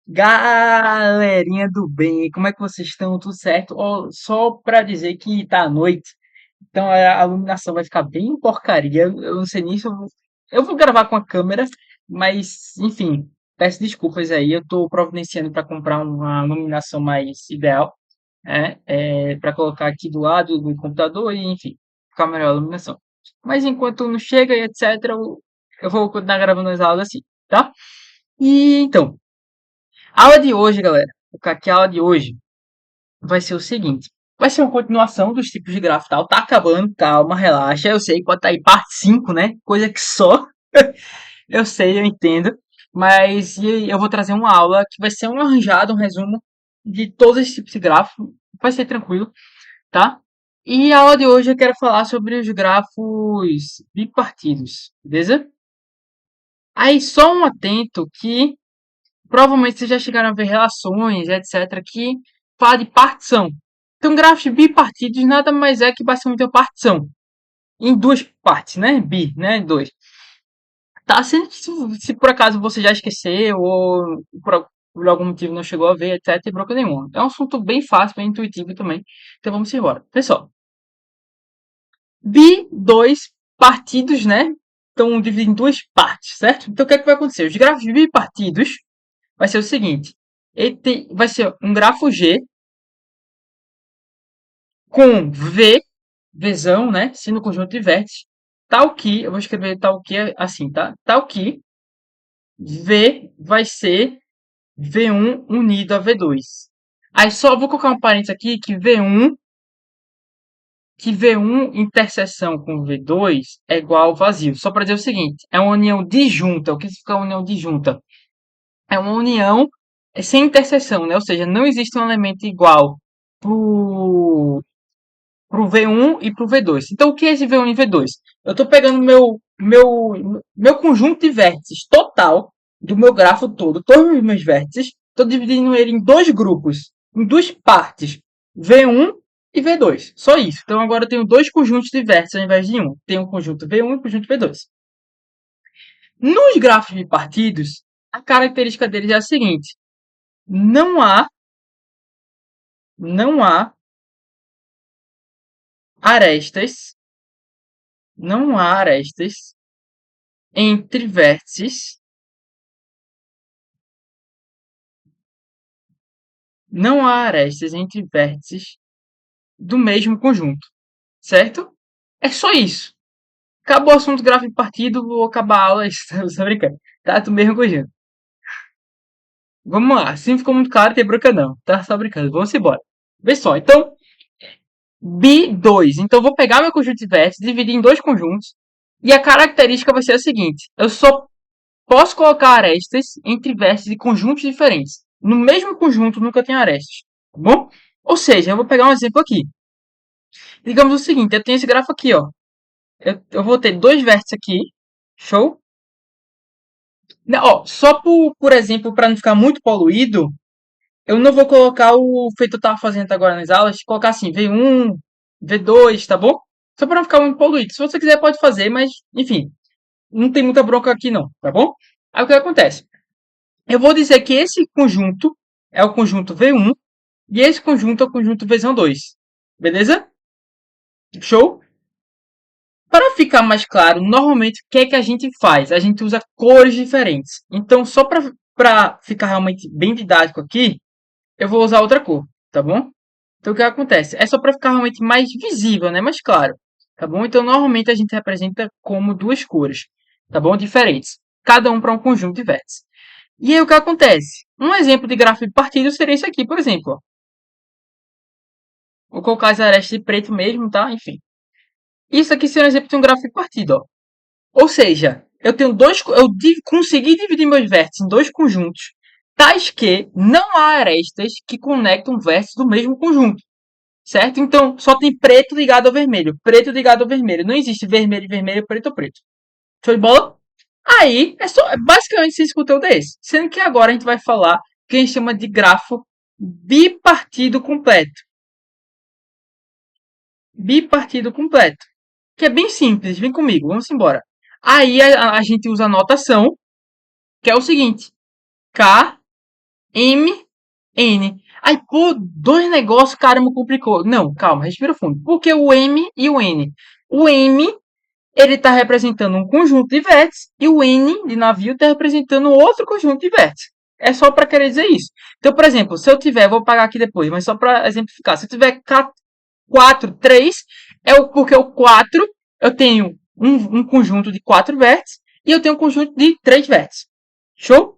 Galerinha do bem, como é que vocês estão? Tudo certo? Ó, só pra dizer que tá à noite, então a iluminação vai ficar bem porcaria. Eu não sei nem se eu vou gravar com a câmera, mas enfim, peço desculpas aí. Eu tô providenciando para comprar uma iluminação mais ideal, para colocar aqui do lado do computador e enfim, ficar melhor a iluminação. Mas enquanto não chega e etc, eu vou continuar gravando as aulas assim, tá? E então. A aula de hoje, galera, que a aula de hoje vai ser o seguinte. Vai ser uma continuação dos tipos de grafo e tal. Tá acabando, calma, relaxa. Eu sei que pode estar aí parte 5, né? Coisa que só. Eu sei, eu entendo. Mas eu vou trazer uma aula que vai ser um arranjado, um resumo de todos esses tipos de grafo. Vai ser tranquilo, tá? E a aula de hoje eu quero falar sobre os grafos bipartidos, beleza? Aí só um atento que provavelmente vocês já chegaram a ver relações, etc., que fala de partição. Então, gráficos bipartidos nada mais é que basicamente uma partição. Em duas partes, né? Bi, né? Dois. Tá? Se por acaso você já esqueceu ou por algum motivo não chegou a ver, etc., tem bronca nenhuma. É um assunto bem fácil, bem intuitivo também. Então vamos embora. Pessoal, bi, dois partidos, né? Estão divididos em duas partes, certo? Então o que é que vai acontecer? Os gráficos bipartidos vai ser o seguinte. Vai ser um grafo G com V, Vzão, né? Sino conjunto de vértices, tal que, eu vou escrever tal que assim, tá? Tal que V vai ser V1 unido a V2. Aí só vou colocar um parênteses aqui que V1 interseção com V2 é igual ao vazio. Só para dizer o seguinte, é uma união disjunta. O que significa união disjunta? É uma união sem interseção, né? Ou seja, não existe um elemento igual para o V1 e para o V2. Então, o que é esse V1 e V2? Eu estou pegando meu conjunto de vértices total do meu grafo todo, todos os meus vértices, estou dividindo ele em dois grupos, em duas partes, V1 e V2. Só isso. Então, agora eu tenho dois conjuntos de vértices ao invés de um. Tenho um conjunto V1 e um conjunto V2. Nos grafos bipartidos, a característica deles é a seguinte: não há, não há arestas, não há arestas entre vértices, não há arestas entre vértices do mesmo conjunto, certo? É só isso. Acabou o assunto gráfico partido, vou acabar a aula, estou brincando. Tá do mesmo conjunto. Vamos lá, se ficou muito claro, tem bronca não, tá? Só brincando, vamos embora. Vê só, então, B2. Então, eu vou pegar meu conjunto de vértices, dividir em dois conjuntos, e a característica vai ser a seguinte: eu só posso colocar arestas entre vértices de conjuntos diferentes. No mesmo conjunto nunca tem arestas, tá bom? Ou seja, eu vou pegar um exemplo aqui. Digamos o seguinte, eu tenho esse grafo aqui, ó. Eu vou ter dois vértices aqui, show? Não, ó, só por exemplo, para não ficar muito poluído, eu não vou colocar o feito eu estava fazendo agora nas aulas, colocar assim, V1, V2, tá bom? Só para não ficar muito poluído. Se você quiser, pode fazer, mas, enfim, não tem muita bronca aqui não, tá bom? Aí o que acontece? Eu vou dizer que esse conjunto é o conjunto V1 e esse conjunto é o conjunto V2. Beleza? Show? Para ficar mais claro, normalmente o que é que a gente faz? A gente usa cores diferentes. Então, só para ficar realmente bem didático aqui, eu vou usar outra cor, tá bom? Então, o que acontece? É só para ficar realmente mais visível, né? Mais claro, tá bom? Então, normalmente a gente representa como duas cores, tá bom? Diferentes. Cada um para um conjunto de vértices. E aí o que acontece? Um exemplo de gráfico de partido seria esse aqui, por exemplo. Ó. Vou colocar as arestas de preto mesmo, tá? Enfim. Isso aqui seria um exemplo de um gráfico de partido, ó. Ou seja, consegui dividir meus vértices em dois conjuntos, tais que não há arestas que conectam vértices do mesmo conjunto. Certo? Então, só tem preto ligado ao vermelho. Preto ligado ao vermelho. Não existe vermelho, vermelho, preto ou preto. Show de bola? Aí, basicamente esse conteúdo é esse. Sendo que agora a gente vai falar o que a gente chama de grafo bipartido completo. Bipartido completo. Que é bem simples, vem comigo, vamos embora. Aí a gente usa a notação, que é o seguinte: K M, N. Aí, pô, dois negócios, caramba, complicou. Não, calma, respira fundo. Por que o M e o N? O M, ele está representando um conjunto de vértices e o N de navio está representando outro conjunto de vértices. É só para querer dizer isso. Então, por exemplo, se eu tiver, vou pagar aqui depois, mas só para exemplificar, se eu tiver 4, 3, porque o 4 eu tenho um conjunto de 4 vértices e eu tenho um conjunto de 3 vértices. Show?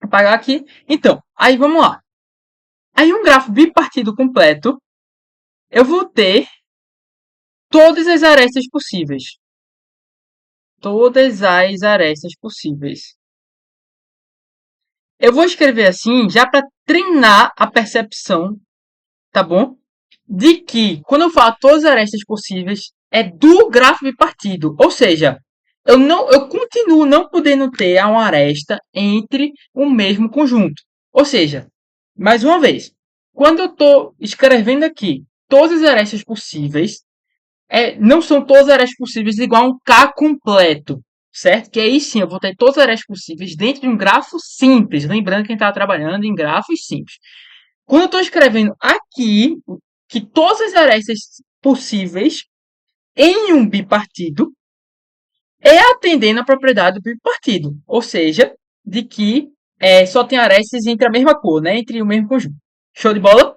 Vou apagar aqui. Então, aí vamos lá. Aí um grafo bipartido completo, eu vou ter todas as arestas possíveis. Todas as arestas possíveis. Eu vou escrever assim já para treinar a percepção, tá bom? De que quando eu falo todas as arestas possíveis é do grafo bipartido, ou seja, eu continuo não podendo ter uma aresta entre o mesmo conjunto. Ou seja, mais uma vez, quando eu estou escrevendo aqui todas as arestas possíveis, não são todas as arestas possíveis igual a um K completo, certo? Que aí sim eu vou ter todas as arestas possíveis dentro de um grafo simples. Lembrando que a gente está trabalhando em grafos simples. Quando eu estou escrevendo aqui que todas as arestas possíveis em um bipartido é atendendo a propriedade do bipartido, ou seja, de que só tem arestas entre a mesma cor, né? Entre o mesmo conjunto. Show de bola?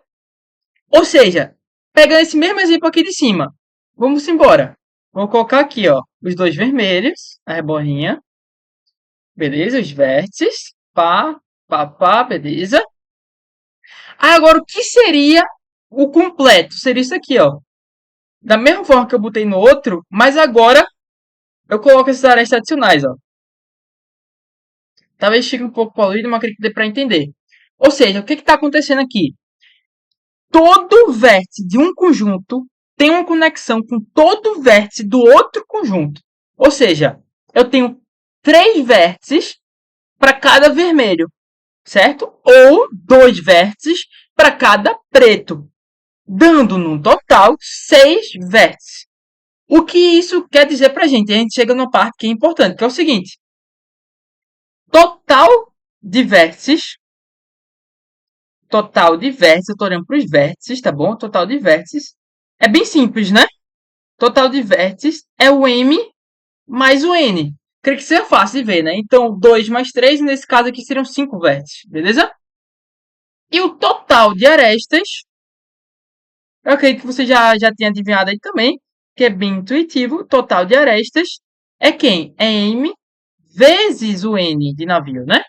Ou seja, pegando esse mesmo exemplo aqui de cima, vamos embora. Vou colocar aqui, ó, os dois vermelhos, a reborrinha, beleza? Os vértices, pá, beleza? Agora, o que seria o completo? Seria isso aqui, ó. Da mesma forma que eu botei no outro, mas agora eu coloco essas arestas adicionais, ó. Talvez fique um pouco poluído, mas acredito que dê para entender. Ou seja, o que está acontecendo aqui? Todo vértice de um conjunto tem uma conexão com todo vértice do outro conjunto. Ou seja, eu tenho 3 vértices para cada vermelho, certo? Ou 2 vértices para cada preto, dando no total 6 vértices. O que isso quer dizer para a gente? A gente chega numa parte que é importante, que é o seguinte: total de vértices, eu estou olhando para os vértices, tá bom? Total de vértices é bem simples, né? Total de vértices é o M mais o N. Creio que seja fácil de ver, né? Então, 2 mais 3, nesse caso aqui, seriam 5 vértices, beleza? E o total de arestas, eu acredito que você já tinha adivinhado aí também, que é bem intuitivo. O total de arestas é quem? É M vezes o N de navio, né?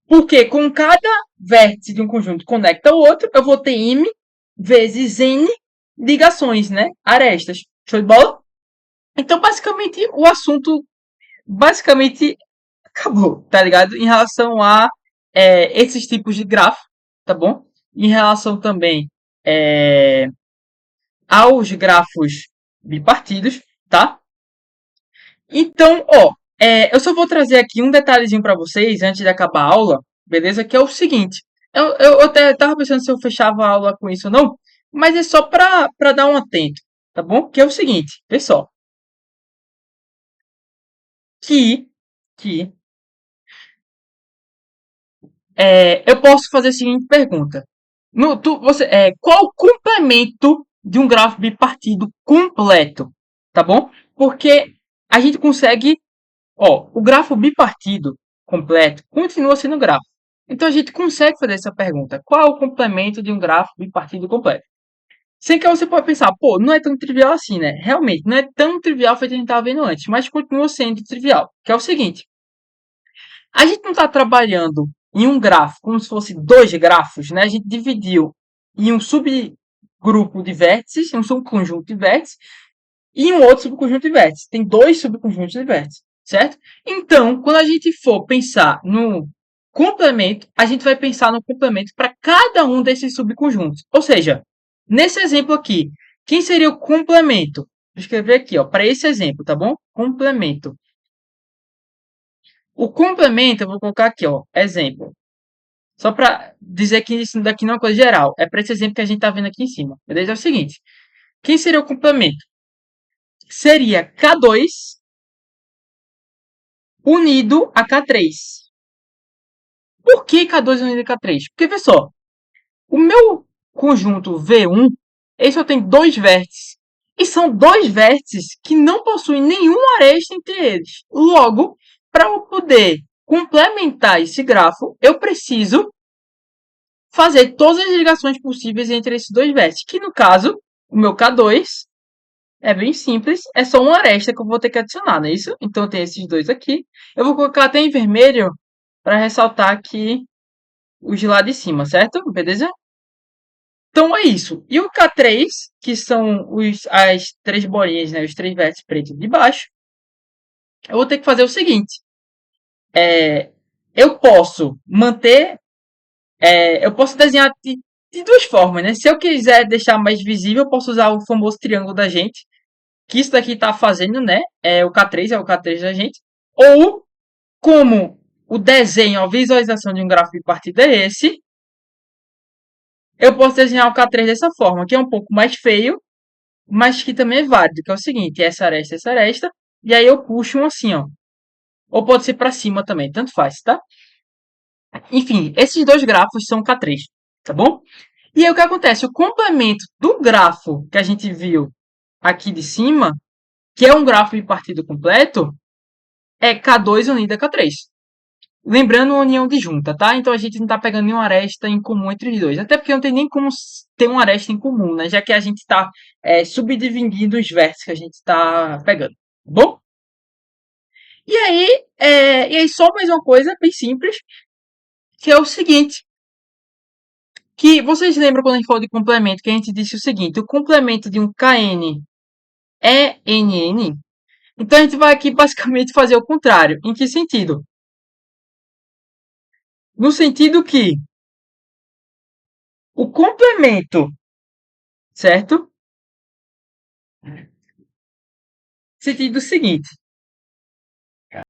Porque com cada vértice de um conjunto conecta o outro, eu vou ter M vezes N ligações, né? Arestas. Show de bola? Então, basicamente, o assunto basicamente acabou, tá ligado? Em relação a esses tipos de grafo, tá bom? Em relação também é, aos grafos bipartidos, tá? Então, ó, eu só vou trazer aqui um detalhezinho para vocês antes de acabar a aula, beleza? Que é o seguinte, eu até tava pensando se eu fechava a aula com isso ou não, mas é só para dar um atento, tá bom? Que é o seguinte, pessoal, que, que eu posso fazer a seguinte pergunta. Qual o complemento de um grafo bipartido completo? Tá bom? Porque a gente consegue. Ó, o grafo bipartido completo continua sendo grafo. Então a gente consegue fazer essa pergunta. Qual é o complemento de um grafo bipartido completo? Sem que você pode pensar, pô, não é tão trivial assim, né? Realmente, não é tão trivial feito a gente estava vendo antes, mas continua sendo trivial. Que é o seguinte. A gente não está trabalhando em um gráfico como se fosse dois grafos, né? A gente dividiu em um subgrupo de vértices, em um subconjunto de vértices, e um outro subconjunto de vértices. Tem dois subconjuntos de vértices, certo? Então, quando a gente for pensar no complemento, a gente vai pensar no complemento para cada um desses subconjuntos. Ou seja, nesse exemplo aqui, quem seria o complemento? Vou escrever aqui, ó, para esse exemplo, tá bom? Complemento. O complemento, eu vou colocar aqui, ó, exemplo. Só para dizer que isso daqui não é uma coisa geral. É para esse exemplo que a gente está vendo aqui em cima. Beleza? É o seguinte. Quem seria o complemento? Seria K2 unido a K3. Por que K2 unido a K3? Porque, vê só, o meu conjunto V1, ele só tem dois vértices. E são dois vértices que não possuem nenhuma aresta entre eles. Logo, para eu poder complementar esse grafo, eu preciso fazer todas as ligações possíveis entre esses dois vértices. Que no caso, o meu K2 é bem simples, é só uma aresta que eu vou ter que adicionar, não é isso? Então tem esses dois aqui. Eu vou colocar até em vermelho para ressaltar aqui os de lá de cima, certo? Beleza? Então é isso. E o K3, que são as três bolinhas, né? Os três vértices pretos de baixo, eu vou ter que fazer o seguinte. Eu posso manter. Eu posso desenhar de duas formas, né? Se eu quiser deixar mais visível, eu posso usar o famoso triângulo da gente, que isso daqui está fazendo, né? É o K3 da gente. Ou, como o desenho, a visualização de um gráfico de partida é esse, eu posso desenhar o K3 dessa forma, que é um pouco mais feio, mas que também é válido, que é o seguinte, essa aresta, e aí eu puxo um assim, ó. Ou pode ser para cima também, tanto faz, tá? Enfim, esses dois grafos são K3, tá bom? E aí o que acontece? O complemento do grafo que a gente viu aqui de cima, que é um grafo de partido completo, é K2 unido a K3. Lembrando uma união disjunta, tá? Então a gente não tá pegando nenhuma aresta em comum entre os dois. Até porque não tem nem como ter uma aresta em comum, né? Já que a gente tá subdividindo os vértices que a gente tá pegando. Bom? E aí só mais uma coisa bem simples, que é o seguinte. Que vocês lembram quando a gente falou de complemento, que a gente disse o seguinte, o complemento de um KN é NN? Então a gente vai aqui basicamente fazer o contrário. Em que sentido? No sentido que o complemento, certo? Sentido seguinte.